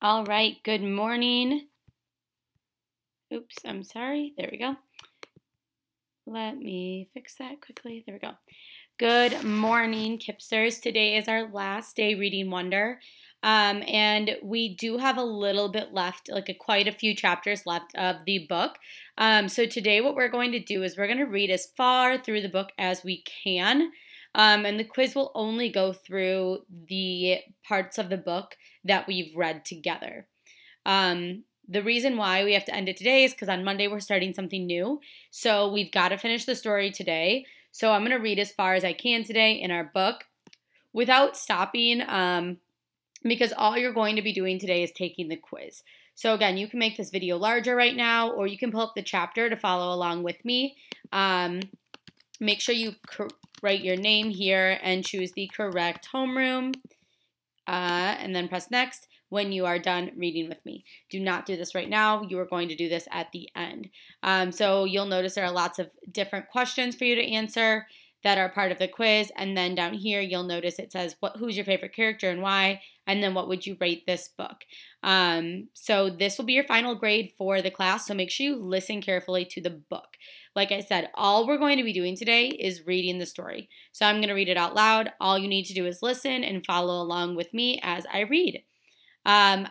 All right, good morning. Oops, I'm sorry. There we go. Let me fix that quickly. There we go. Good morning, Kipsters. Today is our last day reading Wonder. And we do have a little bit left, quite a few chapters left of the book. So today what we're going to do is we're going to read as far through the book as we can. And the quiz will only go through the parts of the book that we've read together. The reason why we have to end it today is because on Monday we're starting something new. So we've got to finish the story today. So I'm going to read as far as I can today in our book without stopping because all you're going to be doing today is taking the quiz. So again, you can make this video larger right now, or you can pull up the chapter to follow along with me. Make sure you write your name here and choose the correct homeroom, and then press next when you are done reading with me. Do not do this right now. You are going to do this at the end. So you'll notice there are lots of different questions for you to answer that are part of the quiz. And then down here, you'll notice it says, who's your favorite character and why? And then what would you rate this book? So this will be your final grade for the class. So make sure you listen carefully to the book. Like I said, all we're going to be doing today is reading the story. So I'm going to read it out loud. All you need to do is listen and follow along with me as I read. The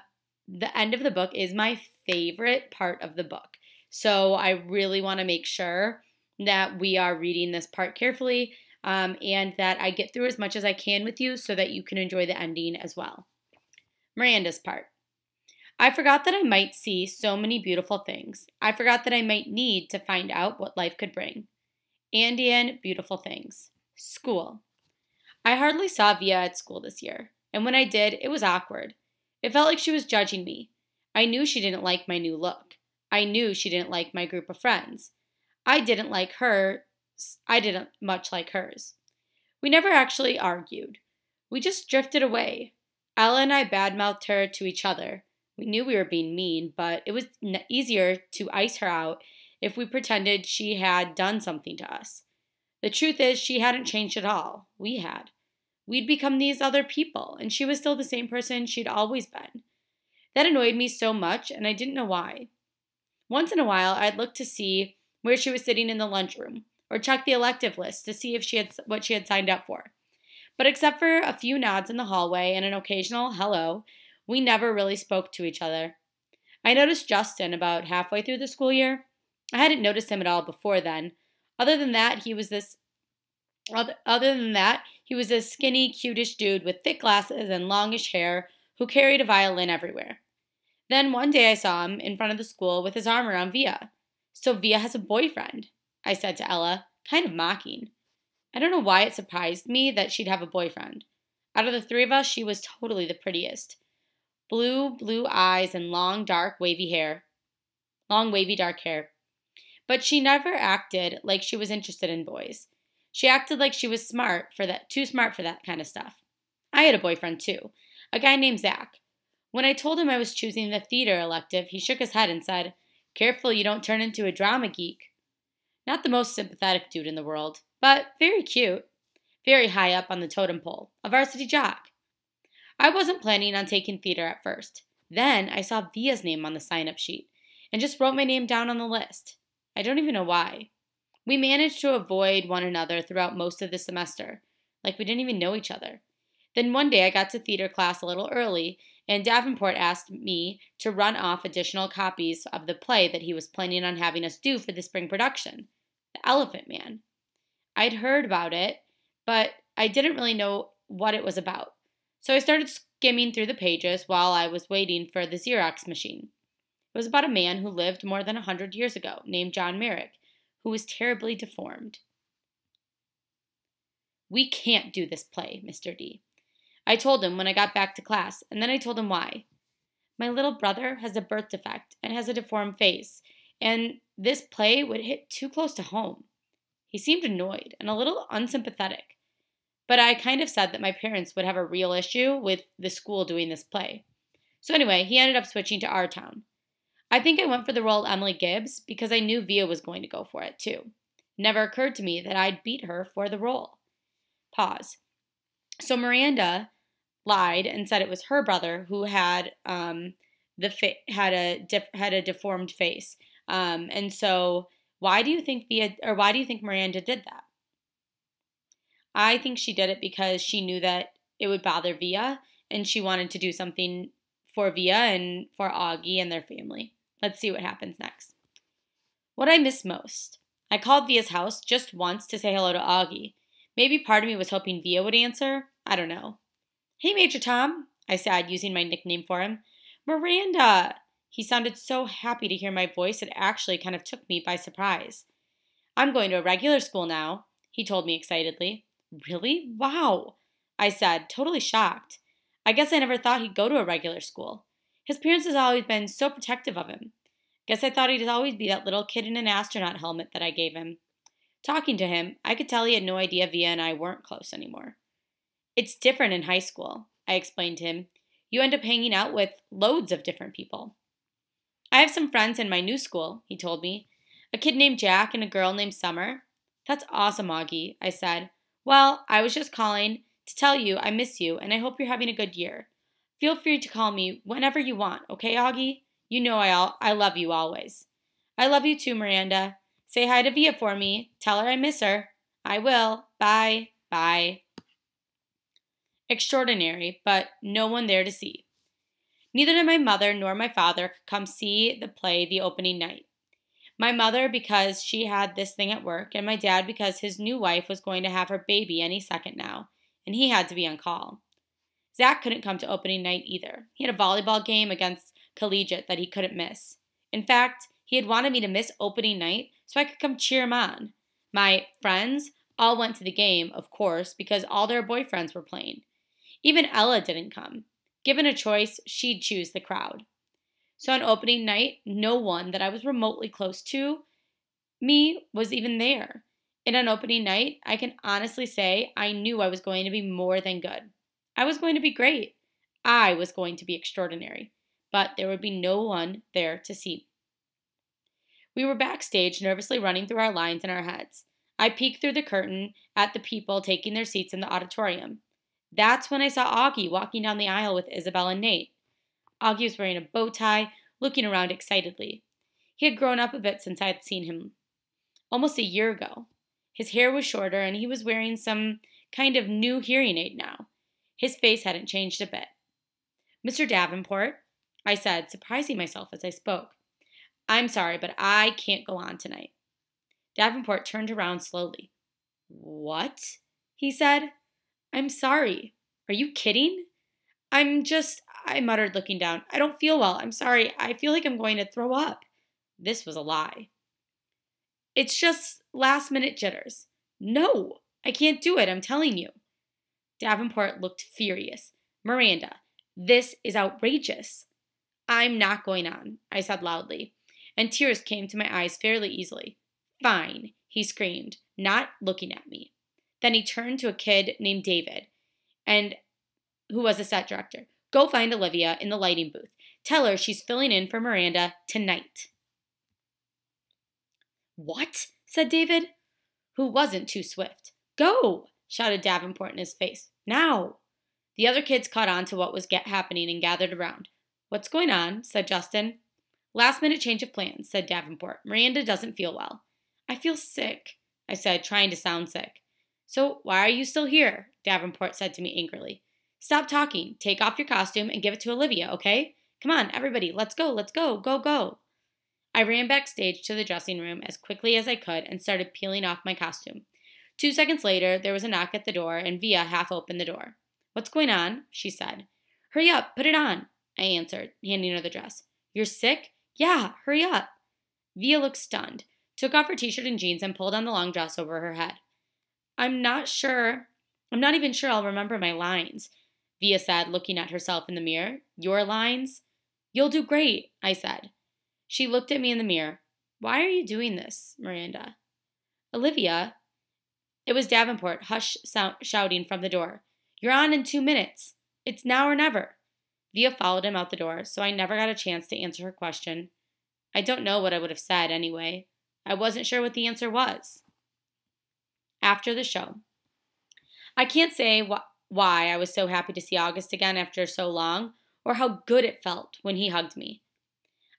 end of the book is my favorite part of the book. So I really want to make sure that we are reading this part carefully and that I get through as much as I can with you so that you can enjoy the ending as well. Miranda's part. I forgot that I might see so many beautiful things. I forgot that I might need to find out what life could bring. Andean beautiful things. School. I hardly saw Via at school this year, and when I did, it was awkward. It felt like she was judging me. I knew she didn't like my new look. I knew she didn't like my group of friends. I didn't much like hers. We never actually argued. We just drifted away. Ella and I badmouthed her to each other. We knew we were being mean, but it was easier to ice her out if we pretended she had done something to us. The truth is, she hadn't changed at all. We had. We'd become these other people, and she was still the same person she'd always been. That annoyed me so much, and I didn't know why. Once in a while, I'd look to see where she was sitting in the lunchroom, or check the elective list to see if what she had signed up for. But except for a few nods in the hallway and an occasional hello, we never really spoke to each other. I noticed Justin about halfway through the school year. I hadn't noticed him at all before then. Other than that, he was this skinny, cutish dude with thick glasses and longish hair who carried a violin everywhere. Then one day I saw him in front of the school with his arm around Via. So Via has a boyfriend, I said to Ella, kind of mocking. I don't know why it surprised me that she'd have a boyfriend. Out of the three of us, she was totally the prettiest. Blue eyes and long, wavy dark hair. But she never acted like she was interested in boys. She acted like she was too smart for that kind of stuff. I had a boyfriend too, a guy named Zach. When I told him I was choosing the theater elective, he shook his head and said, "Careful you don't turn into a drama geek." Not the most sympathetic dude in the world, but very cute. Very high up on the totem pole, a varsity jock. I wasn't planning on taking theater at first. Then I saw Via's name on the sign-up sheet and just wrote my name down on the list. I don't even know why. We managed to avoid one another throughout most of the semester, like we didn't even know each other. Then one day I got to theater class a little early, and Davenport asked me to run off additional copies of the play that he was planning on having us do for the spring production, The Elephant Man. I'd heard about it, but I didn't really know what it was about. So I started skimming through the pages while I was waiting for the Xerox machine. It was about a man who lived more than 100 years ago, named John Merrick, who was terribly deformed. "We can't do this play, Mr. D." I told him when I got back to class, and then I told him why. My little brother has a birth defect and has a deformed face, and this play would hit too close to home. He seemed annoyed and a little unsympathetic. But I kind of said that my parents would have a real issue with the school doing this play. So anyway, he ended up switching to our town. I think I went for the role of Emily Gibbs because I knew Via was going to go for it too. It never occurred to me that I'd beat her for the role. Pause. So Miranda lied and said it was her brother who had had a deformed face. And so why do you think Miranda did that? I think she did it because she knew that it would bother Via, and she wanted to do something for Via and for Augie and their family. Let's see what happens next. What I miss most. I called Via's house just once to say hello to Augie. Maybe part of me was hoping Via would answer. I don't know. Hey, Major Tom, I said, using my nickname for him. Miranda! He sounded so happy to hear my voice it actually kind of took me by surprise. I'm going to a regular school now, he told me excitedly. Really? Wow, I said, totally shocked. I guess I never thought he'd go to a regular school. His parents has always been so protective of him. Guess I thought he'd always be that little kid in an astronaut helmet that I gave him. Talking to him, I could tell he had no idea Via and I weren't close anymore. It's different in high school, I explained to him. You end up hanging out with loads of different people. I have some friends in my new school, he told me. A kid named Jack and a girl named Summer. That's awesome, Augie, I said. Well, I was just calling to tell you I miss you and I hope you're having a good year. Feel free to call me whenever you want, okay, Augie? You know I love you always. I love you too, Miranda. Say hi to Via for me. Tell her I miss her. I will. Bye. Bye. Extraordinary, but no one there to see. Neither did my mother nor my father come see the play the opening night. My mother because she had this thing at work, and my dad because his new wife was going to have her baby any second now, and he had to be on call. Zach couldn't come to opening night either. He had a volleyball game against Collegiate that he couldn't miss. In fact, he had wanted me to miss opening night so I could come cheer him on. My friends all went to the game, of course, because all their boyfriends were playing. Even Ella didn't come. Given a choice, she'd choose the crowd. So on opening night, no one that I was remotely close to me was even there. And on opening night, I can honestly say I knew I was going to be more than good. I was going to be great. I was going to be extraordinary. But there would be no one there to see. We were backstage, nervously running through our lines in our heads. I peeked through the curtain at the people taking their seats in the auditorium. That's when I saw Augie walking down the aisle with Isabel and Nate. Augie was wearing a bow tie, looking around excitedly. He had grown up a bit since I had seen him almost a year ago. His hair was shorter, and he was wearing some kind of new hearing aid now. His face hadn't changed a bit. Mr. Davenport, I said, surprising myself as I spoke. I'm sorry, but I can't go on tonight. Davenport turned around slowly. What? He said. I'm sorry. Are you kidding? I muttered, looking down. I don't feel well. I'm sorry. I feel like I'm going to throw up. This was a lie. It's just last-minute jitters. No, I can't do it, I'm telling you. Davenport looked furious. Miranda, this is outrageous. I'm not going on, I said loudly, and tears came to my eyes fairly easily. Fine, he screamed, not looking at me. Then he turned to a kid named David, and who was a set director. Go find Olivia in the lighting booth. Tell her she's filling in for Miranda tonight. What? Said David, who wasn't too swift. Go! Shouted Davenport in his face. Now! The other kids caught on to what was happening and gathered around. What's going on? Said Justin. Last minute change of plans, said Davenport. Miranda doesn't feel well. I feel sick, I said, trying to sound sick. So why are you still here? Davenport said to me angrily. Stop talking. Take off your costume and give it to Olivia, okay? Come on, everybody, let's go, go. I ran backstage to the dressing room as quickly as I could and started peeling off my costume. 2 seconds later, there was a knock at the door, and Via half opened the door. What's going on? She said. Hurry up, put it on, I answered, handing her the dress. You're sick? Yeah, hurry up. Via looked stunned, took off her t-shirt and jeans, and pulled on the long dress over her head. I'm not even sure I'll remember my lines, Via said, looking at herself in the mirror. Your lines? You'll do great, I said. She looked at me in the mirror. Why are you doing this, Miranda? Olivia. It was Davenport, shouting from the door. You're on in 2 minutes. It's now or never. Via followed him out the door, so I never got a chance to answer her question. I don't know what I would have said anyway. I wasn't sure what the answer was. After the show. I can't say why I was so happy to see August again after so long, or how good it felt when he hugged me.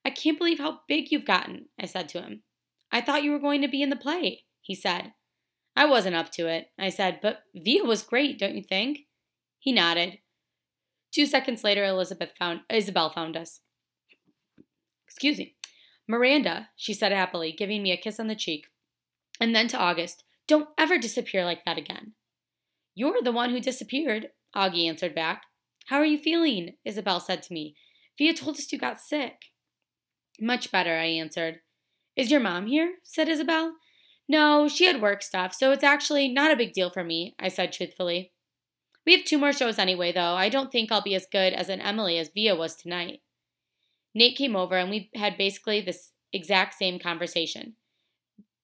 I can't believe how big you've gotten, I said to him. I thought you were going to be in the play, he said. I wasn't up to it, I said, but Via was great, don't you think? He nodded. 2 seconds later, Isabel found us. Excuse me. Miranda, she said happily, giving me a kiss on the cheek. And then to August, don't ever disappear like that again. You're the one who disappeared, Augie answered back. How are you feeling? Isabel said to me. Via told us you got sick. Much better, I answered. Is your mom here? Said Isabel. No, she had work stuff, so it's actually not a big deal for me, I said truthfully. We have 2 more shows anyway, though. I don't think I'll be as good as an Emily as Via was tonight. Nate came over and we had basically this exact same conversation.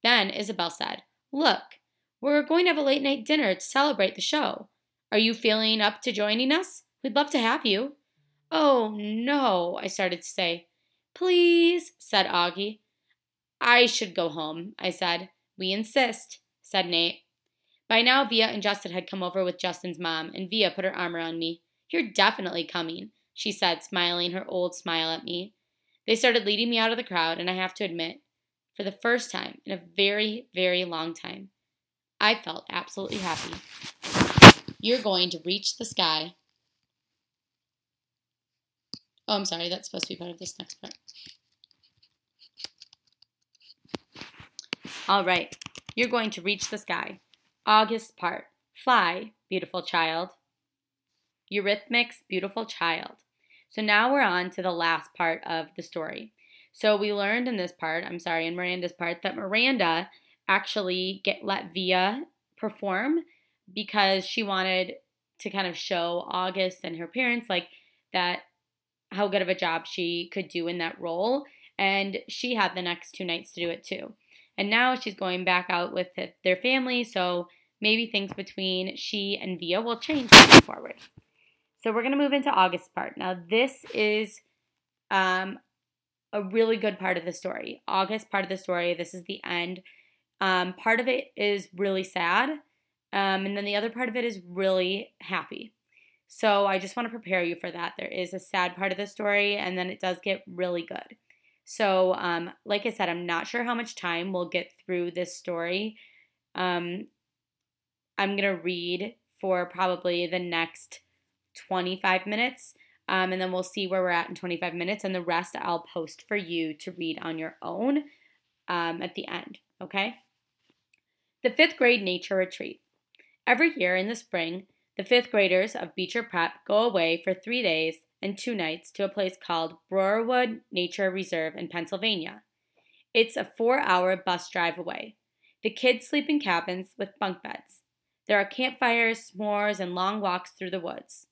Then Isabel said, Look, we're going to have a late night dinner to celebrate the show. Are you feeling up to joining us? We'd love to have you. Oh, no, I started to say. Please, said Augie. I should go home, I said. We insist, said Nate. By now, Via and Justin had come over with Justin's mom, and Via put her arm around me. You're definitely coming, she said, smiling her old smile at me. They started leading me out of the crowd, and I have to admit, for the first time in a very, very long time, I felt absolutely happy. You're going to reach the sky. Oh, I'm sorry, that's supposed to be part of this next part. All right, you're going to reach the sky. August part. Fly, beautiful child. Eurythmics, beautiful child. So now we're on to the last part of the story. So we learned in this part, in Miranda's part, that Miranda actually let Via perform because she wanted to kind of show August and her parents that how good of a job she could do in that role. And she had the next 2 nights to do it too. And now she's going back out with their family, so maybe things between she and Via will change moving forward. So we're going to move into August's part. Now this is a really good part of the story. August part of the story, this is the end. Part of it is really sad, and then the other part of it is really happy. So I just want to prepare you for that. There is a sad part of the story, and then it does get really good. So, like I said, I'm not sure how much time we'll get through this story. I'm going to read for probably the next 25 minutes, and then we'll see where we're at in 25 minutes, and the rest I'll post for you to read on your own at the end, okay? The 5th grade nature retreat. Every year in the spring, the 5th graders of Beecher Prep go away for 3 days and 2 nights to a place called Broarwood Nature Reserve in Pennsylvania. It's a 4-hour bus drive away. The kids sleep in cabins with bunk beds. There are campfires, s'mores, and long walks through the woods.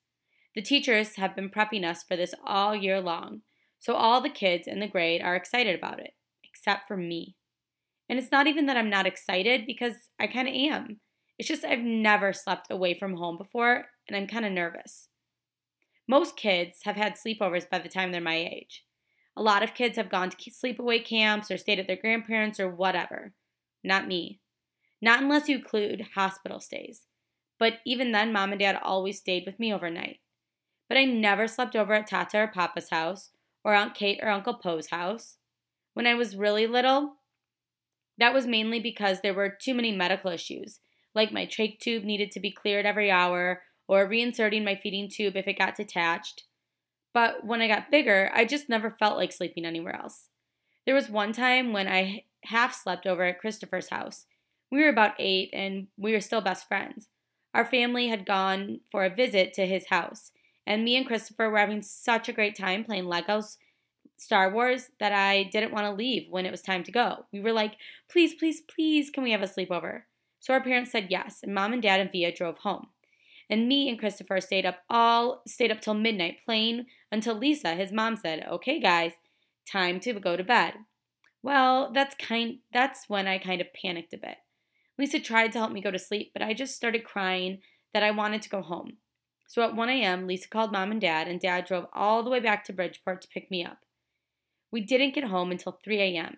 The teachers have been prepping us for this all year long, so all the kids in the grade are excited about it, except for me. And it's not even that I'm not excited, because I kind of am. It's just I've never slept away from home before, and I'm kind of nervous. Most kids have had sleepovers by the time they're my age. A lot of kids have gone to sleepaway camps or stayed at their grandparents' or whatever. Not me. Not unless you include hospital stays. But even then, Mom and Dad always stayed with me overnight. But I never slept over at Tata or Papa's house, or Aunt Kate or Uncle Poe's house. When I was really little, that was mainly because there were too many medical issues, like my trach tube needed to be cleared every hour, or reinserting my feeding tube if it got detached. But when I got bigger, I just never felt like sleeping anywhere else. There was one time when I half slept over at Christopher's house. We were about 8, and we were still best friends. Our family had gone for a visit to his house, and me and Christopher were having such a great time playing Legos Star Wars that I didn't want to leave when it was time to go. We were like, please, please, please, can we have a sleepover? So our parents said yes, and Mom and Dad and Via drove home. And me and Christopher stayed up till midnight playing until Lisa, his mom, said, okay guys, time to go to bed. Well, that's when I kind of panicked a bit. Lisa tried to help me go to sleep, but I just started crying that I wanted to go home. So at 1 a.m., Lisa called Mom and Dad drove all the way back to Bridgeport to pick me up. We didn't get home until 3 a.m.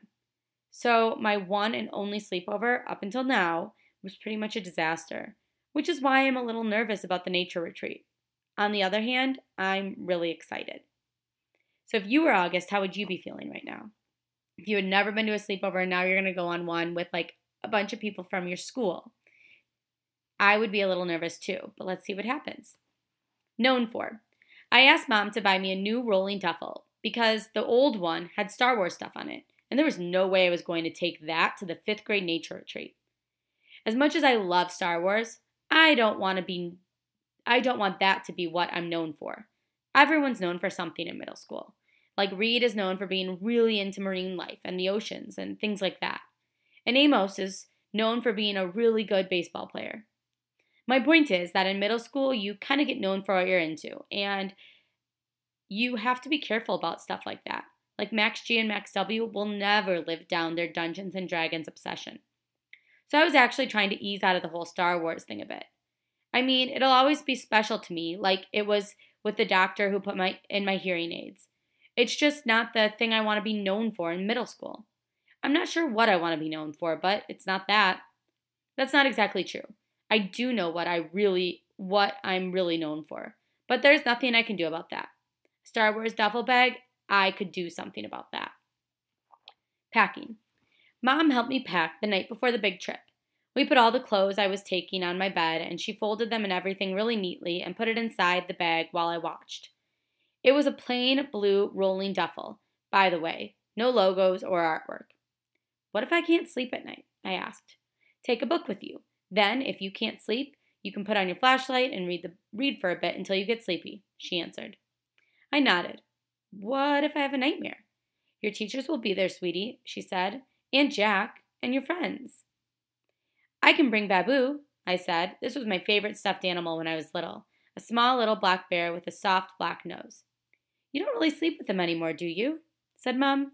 So my one and only sleepover up until now was pretty much a disaster. which is why I'm a little nervous about the nature retreat. On the other hand, I'm really excited. So if you were August, how would you be feeling right now? If you had never been to a sleepover and now you're going to go on one with like a bunch of people from your school, I would be a little nervous too, but let's see what happens. Known for. I asked Mom to buy me a new rolling duffel because the old one had Star Wars stuff on it, and there was no way I was going to take that to the 5th grade nature retreat. As much as I love Star Wars, I don't want that to be what I'm known for. Everyone's known for something in middle school. Like Reed is known for being really into marine life and the oceans and things like that. And Amos is known for being a really good baseball player. My point is that in middle school, you kind of get known for what you're into, and you have to be careful about stuff like that. Like Max G and Max W will never live down their Dungeons and Dragons obsession. So I was actually trying to ease out of the whole Star Wars thing a bit. I mean, it'll always be special to me, like it was with the doctor who put in my hearing aids. It's just not the thing I want to be known for in middle school. I'm not sure what I want to be known for, but it's not that. That's not exactly true. I do know what I'm really known for, but there's nothing I can do about that. Star Wars duffel bag, I could do something about that. Packing. Mom helped me pack the night before the big trip. We put all the clothes I was taking on my bed, and she folded them and everything really neatly and put it inside the bag while I watched. It was a plain blue rolling duffel, by the way, no logos or artwork. What if I can't sleep at night? I asked. Take a book with you. Then, if you can't sleep, you can put on your flashlight and read for a bit until you get sleepy, she answered. I nodded. What if I have a nightmare? Your teachers will be there, sweetie, she said, and Jack, and your friends. I can bring Babu, I said. This was my favorite stuffed animal when I was little, a small little black bear with a soft black nose. You don't really sleep with him anymore, do you? Said Mom.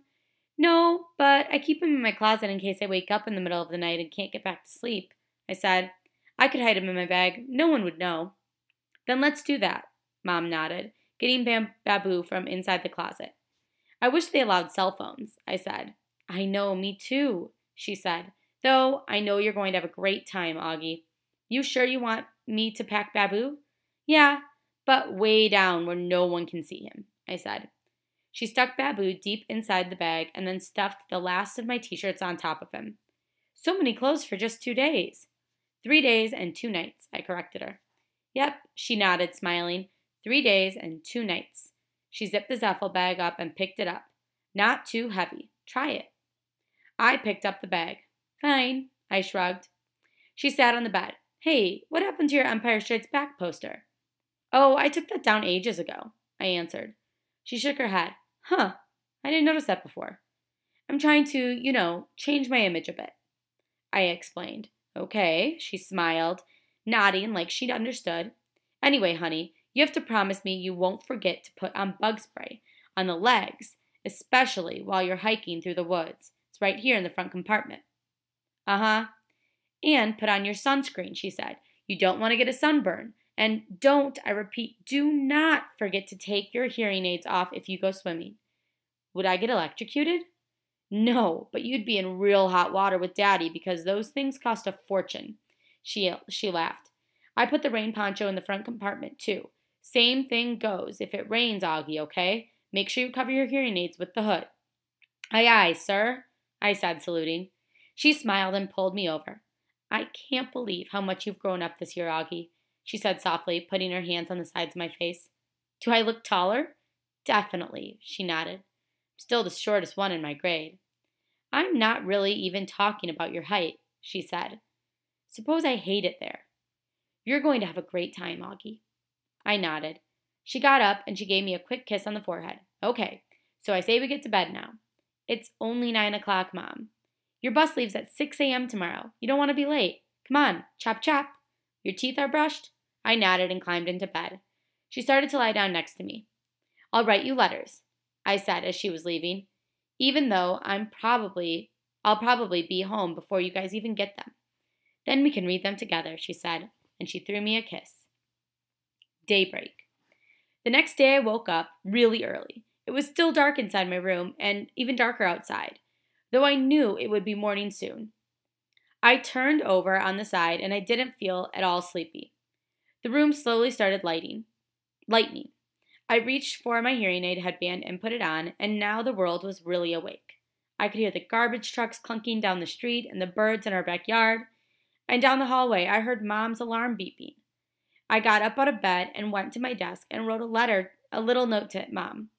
No, but I keep him in my closet in case I wake up in the middle of the night and can't get back to sleep, I said. I could hide him in my bag. No one would know. Then let's do that, Mom nodded, getting Babu from inside the closet. I wish they allowed cell phones, I said. I know, me too, she said. Though I know you're going to have a great time, Augie. You sure you want me to pack Babu? Yeah, but way down where no one can see him, I said. She stuck Babu deep inside the bag and then stuffed the last of my t-shirts on top of him. So many clothes for just 2 days. 3 days and 2 nights, I corrected her. Yep, she nodded, smiling. 3 days and 2 nights. She zipped the duffel bag up and picked it up. Not too heavy. Try it. I picked up the bag. Fine, I shrugged. She sat on the bed. Hey, what happened to your Empire Strikes Back poster? Oh, I took that down ages ago, I answered. She shook her head. Huh, I didn't notice that before. I'm trying to, change my image a bit. I explained. Okay, she smiled, nodding like she'd understood. Anyway, honey, you have to promise me you won't forget to put on bug spray on the legs, especially while you're hiking through the woods. It's right here in the front compartment. Uh-huh. And put on your sunscreen, she said. You don't want to get a sunburn. And don't, I repeat, do not forget to take your hearing aids off if you go swimming. Would I get electrocuted? No, but you'd be in real hot water with Daddy because those things cost a fortune. She laughed. I put the rain poncho in the front compartment, too. Same thing goes if it rains, Augie, okay? Make sure you cover your hearing aids with the hood. Aye, aye, sir, I said, saluting. She smiled and pulled me over. I can't believe how much you've grown up this year, Augie, she said softly, putting her hands on the sides of my face. Do I look taller? Definitely, she nodded. I'm still the shortest one in my grade. I'm not really even talking about your height, she said. Suppose I hate it there. You're going to have a great time, Augie. I nodded. She got up and she gave me a quick kiss on the forehead. Okay, so I say we get to bed now. It's only 9 o'clock, Mom. Your bus leaves at 6 a.m. tomorrow. You don't want to be late. Come on, chop chop. Your teeth are brushed? I nodded and climbed into bed. She started to lie down next to me. I'll write you letters, I said as she was leaving, even though I'll probably be home before you guys even get them. Then we can read them together, she said, and she threw me a kiss. Daybreak. The next day I woke up really early. It was still dark inside my room and even darker outside, though I knew it would be morning soon. I turned over on the side and I didn't feel at all sleepy. The room slowly started lightning. I reached for my hearing aid headband and put it on, and now the world was really awake. I could hear the garbage trucks clunking down the street and the birds in our backyard. And down the hallway, I heard Mom's alarm beeping. I got up out of bed and went to my desk and wrote a little note to Mom.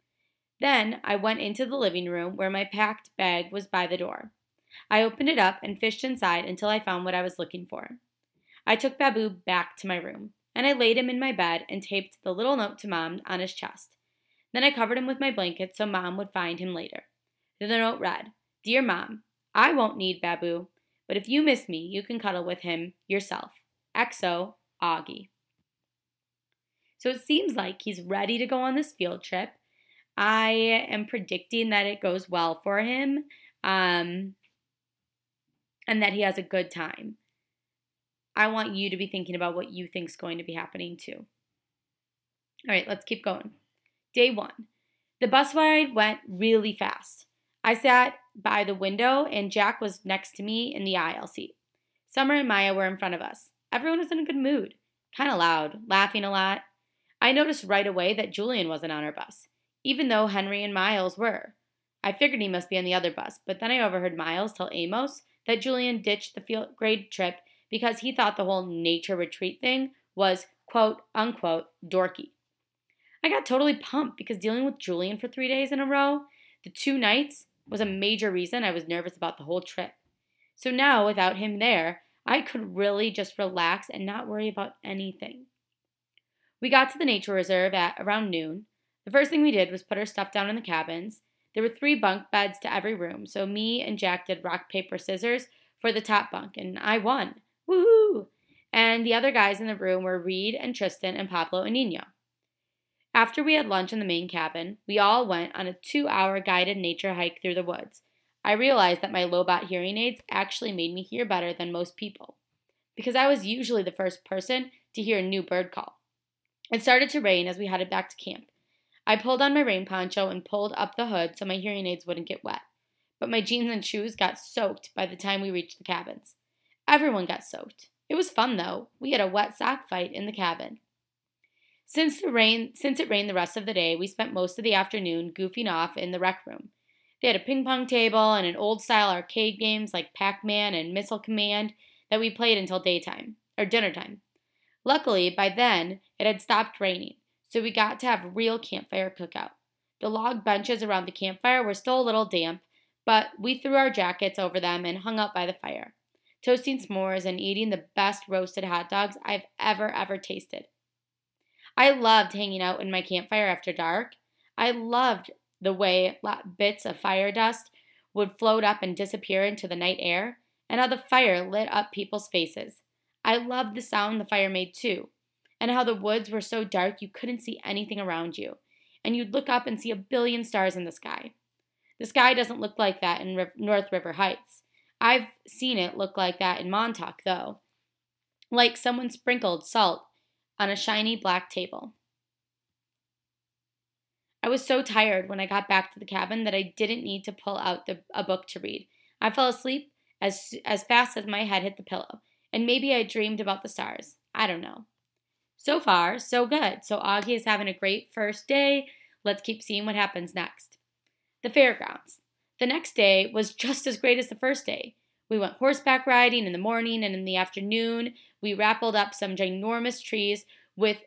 Then I went into the living room where my packed bag was by the door. I opened it up and fished inside until I found what I was looking for. I took Babu back to my room, and I laid him in my bed and taped the little note to Mom on his chest. Then I covered him with my blanket so Mom would find him later. The note read, "Dear Mom, I won't need Babu, but if you miss me, you can cuddle with him yourself. XO, Augie." So it seems like he's ready to go on this field trip. I am predicting that it goes well for him, and that he has a good time. I want you to be thinking about what you think is going to be happening too. All right, let's keep going. Day 1. The bus ride went really fast. I sat by the window and Jack was next to me in the aisle seat. Summer and Maya were in front of us. Everyone was in a good mood, kind of loud, laughing a lot. I noticed right away that Julian wasn't on our bus, even though Henry and Miles were. I figured he must be on the other bus, but then I overheard Miles tell Amos that Julian ditched the field grade trip because he thought the whole nature retreat thing was, quote, unquote, dorky. I got totally pumped because dealing with Julian for 3 days in a row, the 2 nights, was a major reason I was nervous about the whole trip. So now, without him there, I could really just relax and not worry about anything. We got to the nature reserve at around noon. The first thing we did was put our stuff down in the cabins. There were 3 bunk beds to every room, so me and Jack did rock, paper, scissors for the top bunk, and I won. Woohoo! And the other guys in the room were Reed and Tristan and Pablo and Nino. After we had lunch in the main cabin, we all went on a 2-hour guided nature hike through the woods. I realized that my Lobot hearing aids actually made me hear better than most people, because I was usually the first person to hear a new bird call. It started to rain as we headed back to camp. I pulled on my rain poncho and pulled up the hood so my hearing aids wouldn't get wet, but my jeans and shoes got soaked by the time we reached the cabins. Everyone got soaked. It was fun, though. We had a wet sock fight in the cabin. Since it rained the rest of the day, we spent most of the afternoon goofing off in the rec room. They had a ping pong table and an old-style arcade games like Pac-Man and Missile Command that we played until dinner time. Luckily, by then, it had stopped raining, so we got to have a real campfire cookout. The log benches around the campfire were still a little damp, but we threw our jackets over them and hung out by the fire, toasting s'mores and eating the best roasted hot dogs I've ever tasted. I loved hanging out in my campfire after dark. I loved the way bits of fire dust would float up and disappear into the night air, and how the fire lit up people's faces. I loved the sound the fire made too, and how the woods were so dark you couldn't see anything around you, and you'd look up and see a billion stars in the sky. The sky doesn't look like that in North River Heights. I've seen it look like that in Montauk, though, like someone sprinkled salt on a shiny black table. I was so tired when I got back to the cabin that I didn't need to pull out a book to read. I fell asleep as fast as my head hit the pillow, and maybe I dreamed about the stars. I don't know. So far, so good. So Augie is having a great first day. Let's keep seeing what happens next. The fairgrounds. The next day was just as great as the first day. We went horseback riding in the morning, and in the afternoon, we rappelled up some ginormous trees with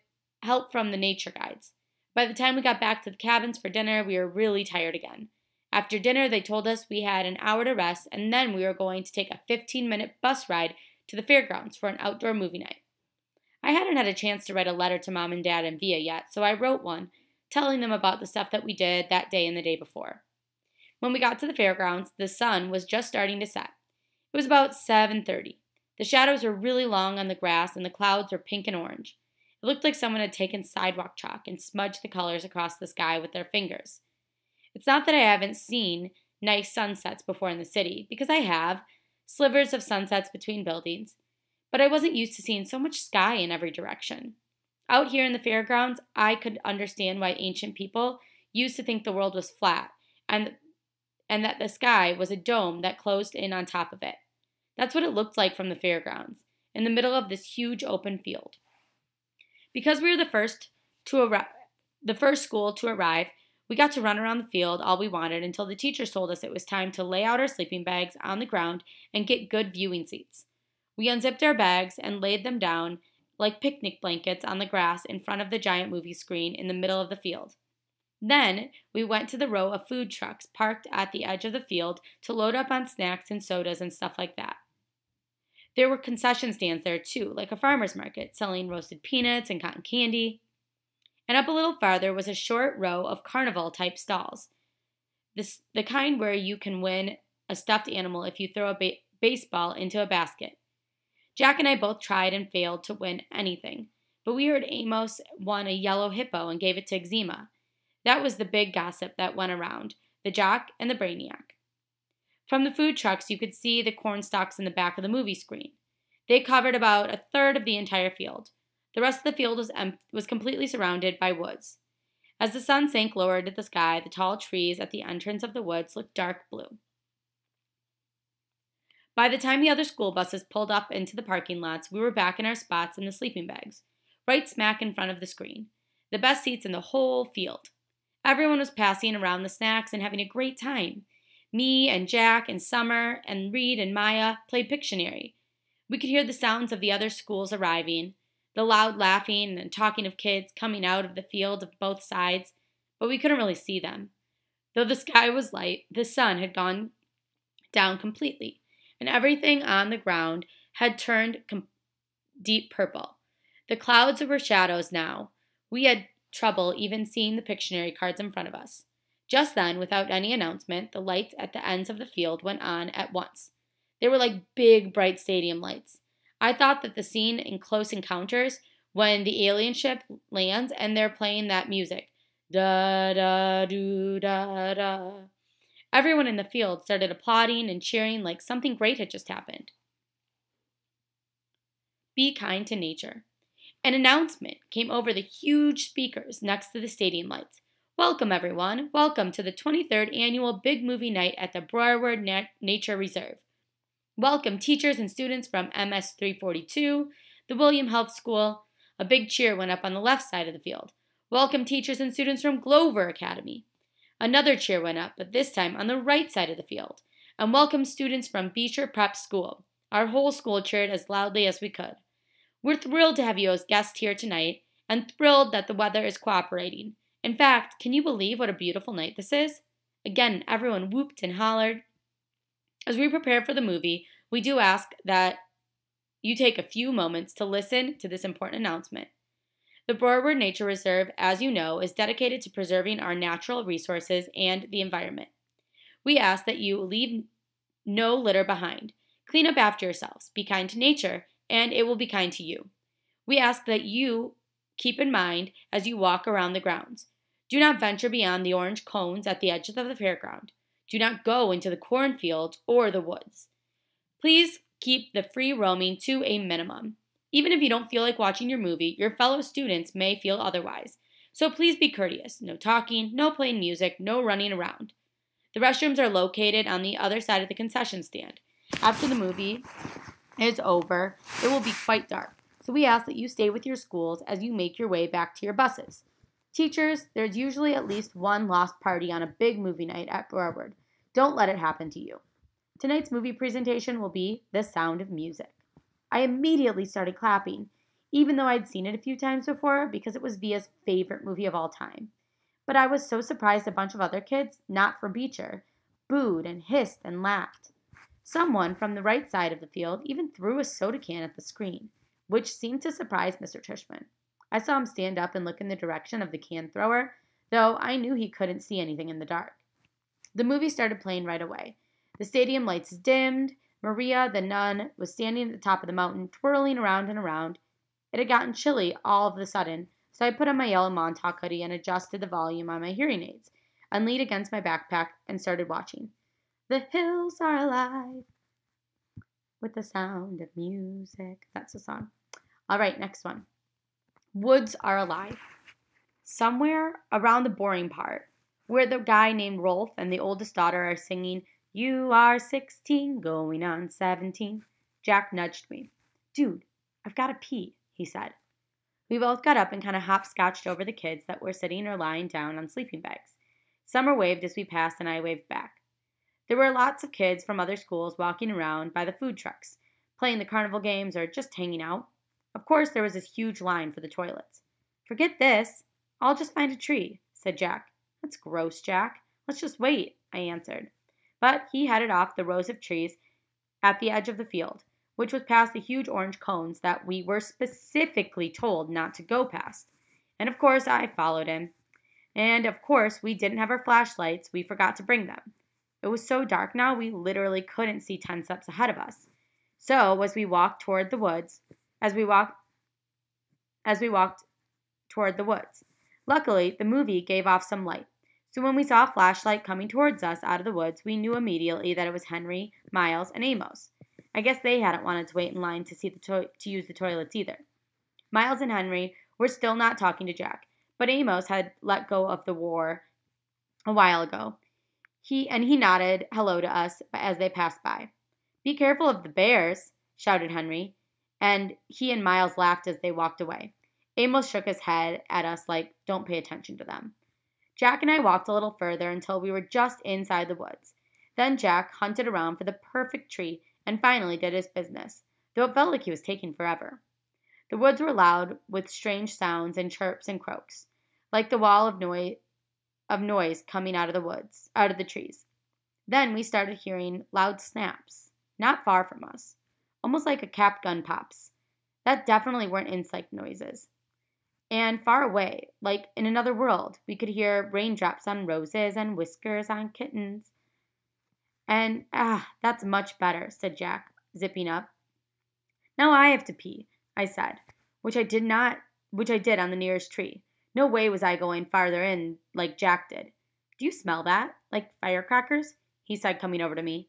help from the nature guides. By the time we got back to the cabins for dinner, we were really tired again. After dinner, they told us we had an hour to rest, and then we were going to take a 15-minute bus ride to the fairgrounds for an outdoor movie night. I hadn't had a chance to write a letter to Mom and Dad and Via yet, so I wrote one, telling them about the stuff that we did that day and the day before. When we got to the fairgrounds, the sun was just starting to set. It was about 7:30. The shadows were really long on the grass, and the clouds were pink and orange. It looked like someone had taken sidewalk chalk and smudged the colors across the sky with their fingers. It's not that I haven't seen nice sunsets before in the city, because I have, slivers of sunsets between buildings, but I wasn't used to seeing so much sky in every direction. Out here in the fairgrounds, I could understand why ancient people used to think the world was flat, and that the sky was a dome that closed in on top of it. That's what it looked like from the fairgrounds, in the middle of this huge open field. Because we were the first school to arrive, we got to run around the field all we wanted until the teachers told us it was time to lay out our sleeping bags on the ground and get good viewing seats. We unzipped our bags and laid them down like picnic blankets on the grass in front of the giant movie screen in the middle of the field. Then we went to the row of food trucks parked at the edge of the field to load up on snacks and sodas and stuff like that. There were concession stands there too, like a farmer's market, selling roasted peanuts and cotton candy. And up a little farther was a short row of carnival-type stalls. The kind where you can win a stuffed animal if you throw a baseball into a basket. Jack and I both tried and failed to win anything, but we heard Amos won a yellow hippo and gave it to Eczema. That was the big gossip that went around, the jock and the brainiac. From the food trucks, you could see the corn stalks in the back of the movie screen. They covered about a third of the entire field. The rest of the field was completely surrounded by woods. As the sun sank lower into the sky, the tall trees at the entrance of the woods looked dark blue. By the time the other school buses pulled up into the parking lots, we were back in our spots in the sleeping bags, right smack in front of the screen, the best seats in the whole field. Everyone was passing around the snacks and having a great time. Me and Jack and Summer and Reed and Maya played Pictionary. We could hear the sounds of the other schools arriving, the loud laughing and talking of kids coming out of the field of both sides, but we couldn't really see them. Though the sky was light, the sun had gone down completely, and everything on the ground had turned deep purple. The clouds were shadows now. We had trouble even seeing the Pictionary cards in front of us. Just then, without any announcement, the lights at the ends of the field went on at once. They were like big, bright stadium lights. I thought that the scene in Close Encounters, when the alien ship lands and they're playing that music. Da da do da da. Everyone in the field started applauding and cheering like something great had just happened. Be kind to nature. An announcement came over the huge speakers next to the stadium lights. Welcome, everyone. Welcome to the 23rd annual Big Movie Night at the Broward Nature Reserve. Welcome, teachers and students from MS 342, the William Health School. A big cheer went up on the left side of the field. Welcome, teachers and students from Glover Academy. Another cheer went up, but this time on the right side of the field. And welcome, students from Beecher Prep School. Our whole school cheered as loudly as we could. We're thrilled to have you as guests here tonight, and thrilled that the weather is cooperating. In fact, can you believe what a beautiful night this is? Again, everyone whooped and hollered. As we prepare for the movie, we do ask that you take a few moments to listen to this important announcement. The Broward Nature Reserve, as you know, is dedicated to preserving our natural resources and the environment. We ask that you leave no litter behind. Clean up after yourselves, be kind to nature, and it will be kind to you. We ask that you keep in mind as you walk around the grounds. Do not venture beyond the orange cones at the edges of the fairground. Do not go into the cornfields or the woods. Please keep the free roaming to a minimum. Even if you don't feel like watching your movie, your fellow students may feel otherwise. So please be courteous. No talking, no playing music, no running around. The restrooms are located on the other side of the concession stand. After the movie is over, it will be quite dark. So we ask that you stay with your schools as you make your way back to your buses. Teachers, there's usually at least one lost party on a big movie night at Broward. Don't let it happen to you. Tonight's movie presentation will be The Sound of Music. I immediately started clapping, even though I'd seen it a few times before because it was Via's favorite movie of all time. But I was so surprised a bunch of other kids, not from Beecher, booed and hissed and laughed. Someone from the right side of the field even threw a soda can at the screen, which seemed to surprise Mr. Tishman. I saw him stand up and look in the direction of the can thrower, though I knew he couldn't see anything in the dark. The movie started playing right away. The stadium lights dimmed. Maria, the nun, was standing at the top of the mountain, twirling around and around. It had gotten chilly all of a sudden, so I put on my yellow Montauk hoodie and adjusted the volume on my hearing aids, and leaned against my backpack and started watching. The hills are alive with the sound of music. That's the song. All right, next one. Woods are alive. Somewhere around the boring part, where the guy named Rolf and the oldest daughter are singing, You are 16, going on 17. Jack nudged me. Dude, I've got to pee, he said. We both got up and kind of hopscotched over the kids that were sitting or lying down on sleeping bags. Summer waved as we passed, and I waved back. There were lots of kids from other schools walking around by the food trucks, playing the carnival games or just hanging out. Of course, there was this huge line for the toilets. Forget this. I'll just find a tree, said Jack. That's gross, Jack. Let's just wait, I answered. But he headed off the rows of trees at the edge of the field, which was past the huge orange cones that we were specifically told not to go past. And of course, I followed him. And of course, we didn't have our flashlights. We forgot to bring them. It was so dark now, we literally couldn't see 10 steps ahead of us. So, as we walked toward the woods, luckily, the movie gave off some light. So when we saw a flashlight coming towards us out of the woods, we knew immediately that it was Henry, Miles, and Amos. I guess they hadn't wanted to wait in line to use the toilets either. Miles and Henry were still not talking to Jack, but Amos had let go of the war a while ago. He nodded hello to us as they passed by. Be careful of the bears, shouted Henry, and he and Miles laughed as they walked away. Amos shook his head at us like, don't pay attention to them. Jack and I walked a little further until we were just inside the woods. Then Jack hunted around for the perfect tree and finally did his business, though it felt like he was taking forever. The woods were loud with strange sounds and chirps and croaks, like the wall of noise coming out of the trees. Then we started hearing loud snaps, not far from us, almost like a cap gun pops. That definitely weren't insect noises. And far away, like in another world, we could hear raindrops on roses and whiskers on kittens. And, that's much better, said Jack, zipping up. Now I have to pee, I said, which I did on the nearest tree. No way was I going farther in like Jack did. Do you smell that? Like firecrackers? He said, coming over to me.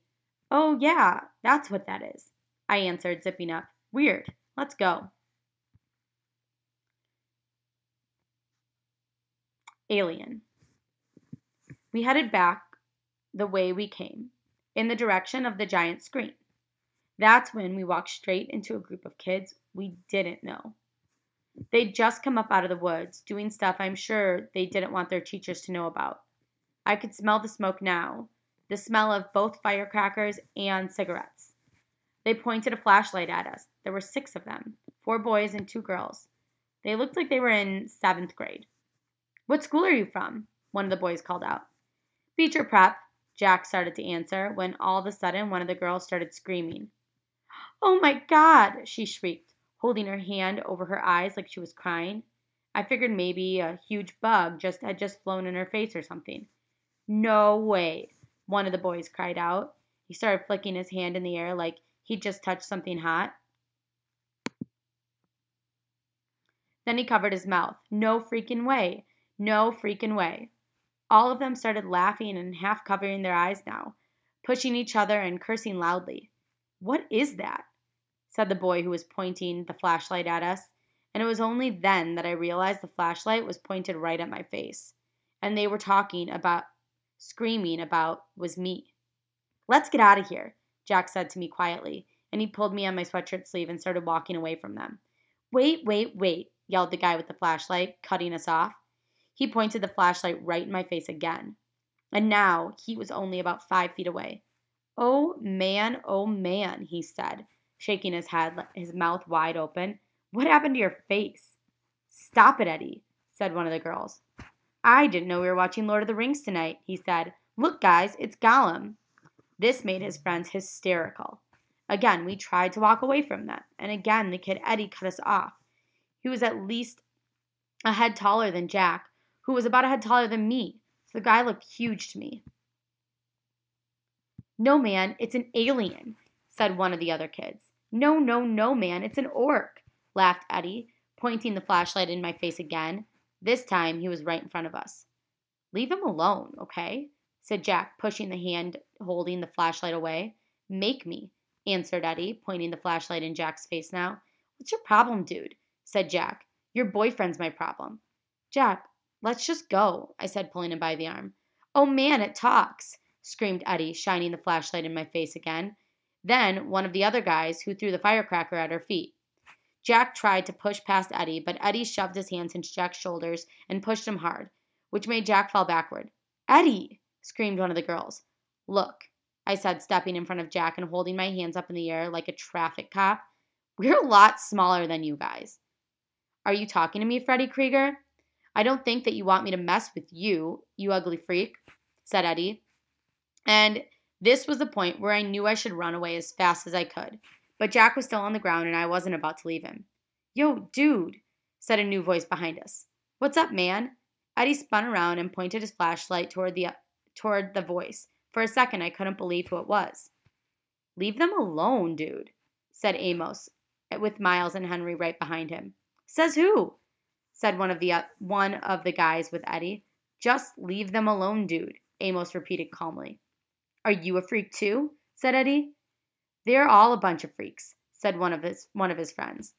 Oh, yeah, that's what that is, I answered, zipping up. Weird. Let's go. Alien. We headed back the way we came, in the direction of the giant screen. That's when we walked straight into a group of kids we didn't know. They'd just come up out of the woods, doing stuff I'm sure they didn't want their teachers to know about. I could smell the smoke now, the smell of both firecrackers and cigarettes. They pointed a flashlight at us. There were 6 of them, 4 boys and 2 girls. They looked like they were in 7th grade. What school are you from? One of the boys called out. Beecher Prep, Jack started to answer when all of a sudden one of the girls started screaming. Oh my God, she shrieked, holding her hand over her eyes like she was crying. I figured maybe a huge bug had just flown in her face or something. No way, one of the boys cried out. He started flicking his hand in the air like he'd just touched something hot. Then he covered his mouth. No freaking way. No freaking way. All of them started laughing and half covering their eyes now, pushing each other and cursing loudly. What is that? Said the boy who was pointing the flashlight at us, and it was only then that I realized the flashlight was pointed right at my face, and they were screaming about was me. Let's get out of here, Jack said to me quietly, and he pulled me on my sweatshirt sleeve and started walking away from them. Wait, yelled the guy with the flashlight, cutting us off. He pointed the flashlight right in my face again, and now he was only about 5 feet away. Oh man, he said, shaking his head, his mouth wide open. What happened to your face? Stop it, Eddie, said one of the girls. I didn't know we were watching Lord of the Rings tonight, he said. Look, guys, it's Gollum. This made his friends hysterical. Again, we tried to walk away from them, and again the kid Eddie cut us off. He was at least a head taller than Jack, who was about a head taller than me, so the guy looked huge to me. No, man, it's an alien, said one of the other kids. No, man, it's an orc, laughed Eddie, pointing the flashlight in my face again. This time he was right in front of us. Leave him alone, okay? Said Jack, pushing the hand holding the flashlight away. Make me, answered Eddie, pointing the flashlight in Jack's face now. What's your problem, dude? Said Jack. Your boyfriend's my problem. Jack, let's just go, I said, pulling him by the arm. Oh man, it talks, screamed Eddie, shining the flashlight in my face again. Then one of the other guys who threw the firecracker at our feet. Jack tried to push past Eddie, but Eddie shoved his hands into Jack's shoulders and pushed him hard, which made Jack fall backward. "Eddie!" screamed one of the girls. "Look," I said, stepping in front of Jack and holding my hands up in the air like a traffic cop. "We're a lot smaller than you guys." "Are you talking to me, Freddy Krueger? I don't think that you want me to mess with you, you ugly freak," said Eddie. And this was the point where I knew I should run away as fast as I could. But Jack was still on the ground and I wasn't about to leave him. "Yo, dude," said a new voice behind us. "What's up, man?" Eddie spun around and pointed his flashlight toward the voice. For a second, I couldn't believe who it was. "Leave them alone, dude," said Amos, with Miles and Henry right behind him. "Says who?" said one of the guys with Eddie. "Just leave them alone, dude," Amos repeated calmly. "Are you a freak too?" said Eddie. "They're all a bunch of freaks," said one of his friends.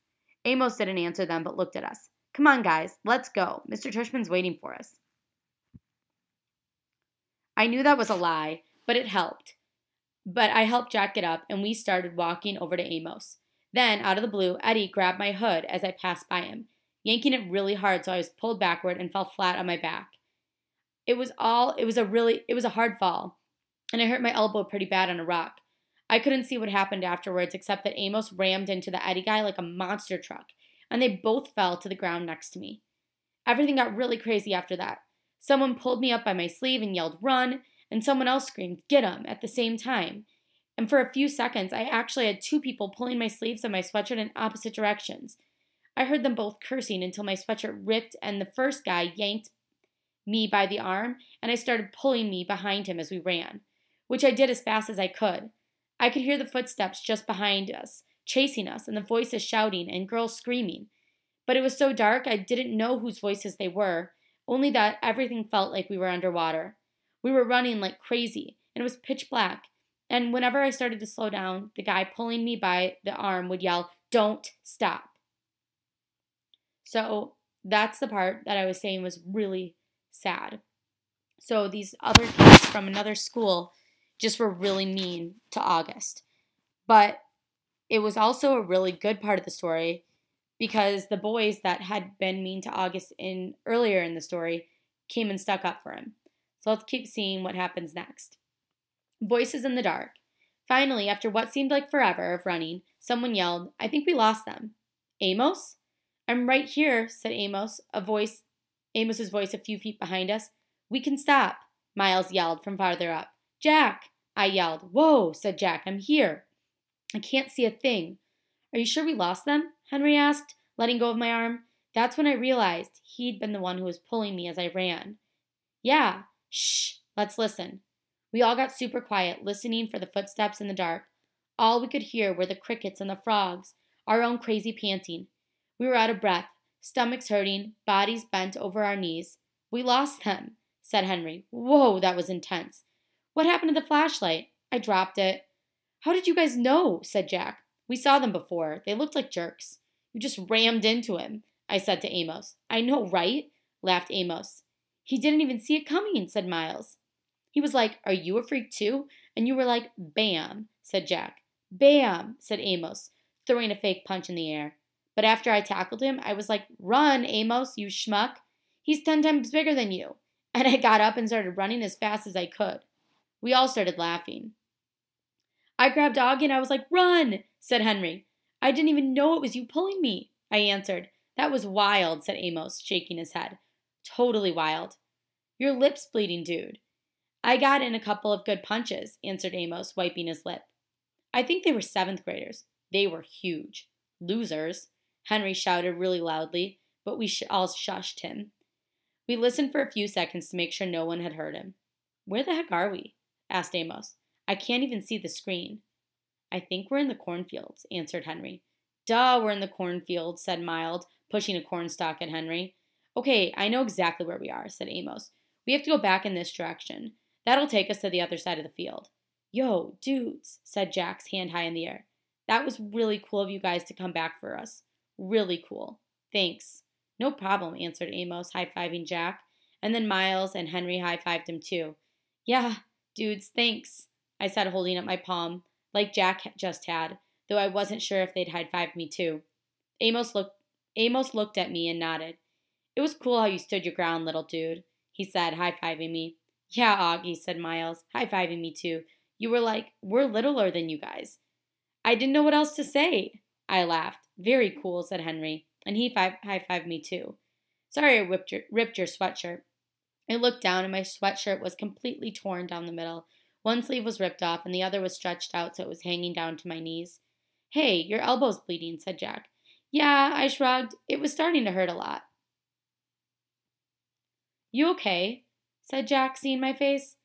Amos didn't answer them but looked at us. "Come on, guys, let's go. Mr. Tushman's waiting for us." I knew that was a lie, but it helped. But I helped Jack get up, and we started walking over to Amos. Then, out of the blue, Eddie grabbed my hood as I passed by him, yanking it really hard so I was pulled backward and fell flat on my back. It was a hard fall, and I hurt my elbow pretty bad on a rock. I couldn't see what happened afterwards except that Amos rammed into the Eddie guy like a monster truck, and they both fell to the ground next to me. Everything got really crazy after that. Someone pulled me up by my sleeve and yelled, "Run!" and someone else screamed, "Get him!" at the same time. And for a few seconds, I actually had two people pulling my sleeves of my sweatshirt in opposite directions. I heard them both cursing until my sweatshirt ripped and the first guy yanked me by the arm, and I started pulling me behind him as we ran, which I did as fast as I could. I could hear the footsteps just behind us, chasing us, and the voices shouting and girls screaming. But it was so dark I didn't know whose voices they were, only that everything felt like we were underwater. We were running like crazy, and it was pitch black. And whenever I started to slow down, the guy pulling me by the arm would yell, "Don't stop." So that's the part that I was saying was really sad. So these other kids from another school just were really mean to August. But it was also a really good part of the story because the boys that had been mean to August earlier in the story came and stuck up for him. So let's keep seeing what happens next. Voices in the dark. Finally, after what seemed like forever of running, someone yelled, "I think we lost them." "Amos?" "I'm right here," said Amos's voice a few feet behind us. "We can stop," Miles yelled from farther up. "Jack!" I yelled. "Whoa," said Jack. "I'm here. I can't see a thing." "Are you sure we lost them?" Henry asked, letting go of my arm. That's when I realized he'd been the one who was pulling me as I ran. "Yeah. Shh. Let's listen." We all got super quiet, listening for the footsteps in the dark. All we could hear were the crickets and the frogs, our own crazy panting. We were out of breath, stomachs hurting, bodies bent over our knees. "We lost them," said Henry. "Whoa, that was intense. What happened to the flashlight?" "I dropped it." "How did you guys know?" said Jack. "We saw them before. They looked like jerks." "You just rammed into him," I said to Amos. "I know, right?" laughed Amos. "He didn't even see it coming," said Miles. He was like, "Are you a freak too?" And you were like, "Bam," said Jack. "Bam," said Amos, throwing a fake punch in the air. But after I tackled him, I was like, "Run, Amos, you schmuck. He's 10 times bigger than you." And I got up and started running as fast as I could. We all started laughing. I grabbed Augie and I was like, "Run," said Henry. "I didn't even know it was you pulling me," I answered. "That was wild," said Amos, shaking his head. "Totally wild." "Your lip's bleeding, dude." "I got in a couple of good punches," answered Amos, wiping his lip. I think they were 7th graders. They were huge. "Losers," Henry shouted really loudly, but we all shushed him. We listened for a few seconds to make sure no one had heard him. "Where the heck are we?" asked Amos. "I can't even see the screen." "I think we're in the cornfields," answered Henry. "Duh, we're in the cornfields," said Miles, pushing a cornstalk at Henry. "Okay, I know exactly where we are," said Amos. "We have to go back in this direction. That'll take us to the other side of the field." "Yo, dudes," said Jack's hand high in the air. "That was really cool of you guys to come back for us. Really cool. Thanks." "No problem," answered Amos, high-fiving Jack. And then Miles and Henry high-fived him too. "Yeah, Dudes, thanks, I said, holding up my palm, like Jack just had, though I wasn't sure if they'd high-fived me too. Amos looked at me and nodded. It was cool how you stood your ground, little dude, he said, high-fiving me. Yeah, Augie, said Miles, high-fiving me too. You were like, we're littler than you guys. I didn't know what else to say. I laughed. Very cool, said Henry, and he high-fived me too. Sorry I ripped your sweatshirt. I looked down and my sweatshirt was completely torn down the middle. One sleeve was ripped off and the other was stretched out so it was hanging down to my knees. Hey, your elbow's bleeding, said Jack. Yeah, I shrugged. It was starting to hurt a lot. You okay? Said Jack, seeing my face.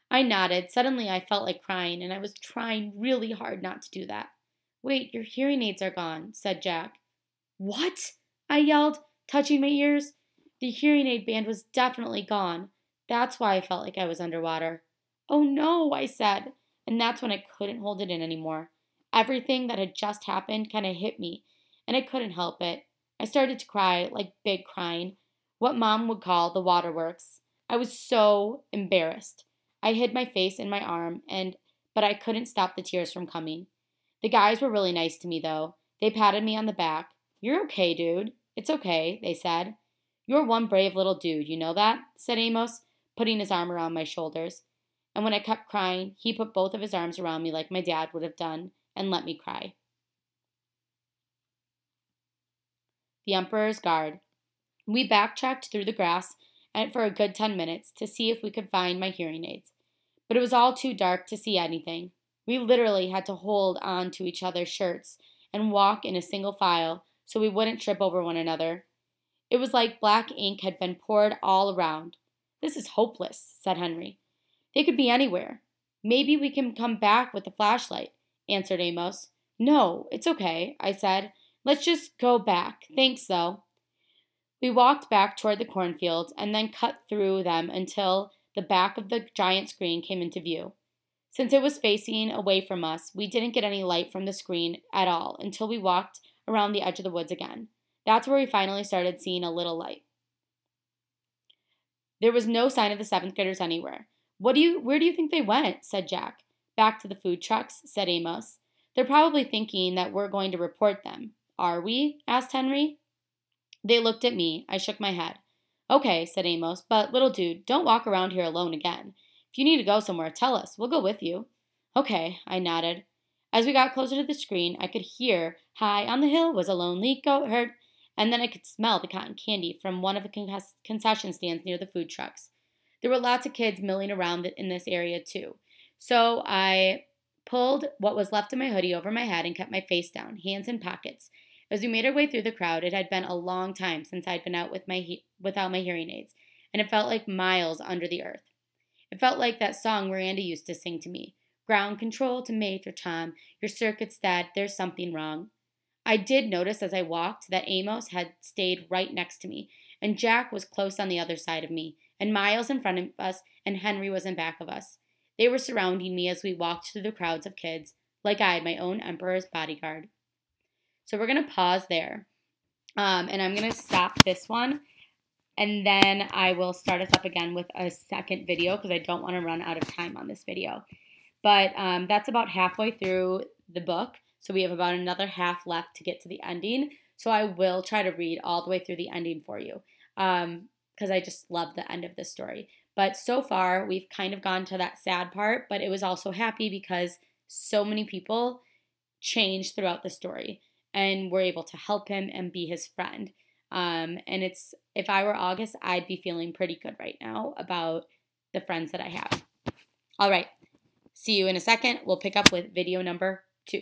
I nodded. Suddenly I felt like crying, and I was trying really hard not to do that. Wait, your hearing aids are gone, said Jack. What? I yelled, touching my ears. The hearing aid band was definitely gone. That's why I felt like I was underwater. Oh no, I said, and that's when I couldn't hold it in anymore. Everything that had just happened kind of hit me, and I couldn't help it. I started to cry, like big crying, what Mom would call the waterworks. I was so embarrassed. I hid my face in my arm, but I couldn't stop the tears from coming. The guys were really nice to me, though. They patted me on the back. You're okay, dude. It's okay, they said. You're one brave little dude, you know that? Said Amos, putting his arm around my shoulders. And when I kept crying, he put both of his arms around me like my dad would have done and let me cry. The Emperor's Guard. We backtracked through the grass for a good 10 minutes to see if we could find my hearing aids. But it was all too dark to see anything. We literally had to hold on to each other's shirts and walk in a single file so we wouldn't trip over one another. It was like black ink had been poured all around. This is hopeless, said Henry. They could be anywhere. Maybe we can come back with a flashlight, answered Amos. No, it's okay, I said. Let's just go back. Thanks, though. We walked back toward the cornfields and then cut through them until the back of the giant screen came into view. Since it was facing away from us, we didn't get any light from the screen at all until we walked around the edge of the woods again. That's where we finally started seeing a little light. There was no sign of the 7th graders anywhere. Where do you think they went? Said Jack. Back to the food trucks, said Amos. They're probably thinking that we're going to report them. Are we? Asked Henry. They looked at me. I shook my head. Okay, said Amos, but little dude, don't walk around here alone again. If you need to go somewhere, tell us. We'll go with you. Okay, I nodded. As we got closer to the screen, I could hear, high on the hill was a lonely goat herd, and then I could smell the cotton candy from one of the concession stands near the food trucks. There were lots of kids milling around in this area, too. So I pulled what was left of my hoodie over my head and kept my face down, hands in pockets. As we made our way through the crowd, it had been a long time since I'd been out without my hearing aids, and it felt like miles under the earth. It felt like that song Miranda used to sing to me. Ground control to Major Tom. Your circuit's dead. There's something wrong. I did notice as I walked that Amos had stayed right next to me, and Jack was close on the other side of me, and Miles in front of us, and Henry was in back of us. They were surrounding me as we walked through the crowds of kids, like I had my own Emperor's bodyguard. So we're going to pause there, and I'm going to stop this one, and then I will start us up again with a second video because I don't want to run out of time on this video. But that's about halfway through the book, so we have about another half left to get to the ending. So I will try to read all the way through the ending for you because I just love the end of this story. But so far, we've kind of gone to that sad part, but it was also happy because so many people changed throughout the story and were able to help him and be his friend. And if I were August, I'd be feeling pretty good right now about the friends that I have. All right. See you in a second. We'll pick up with video number 2.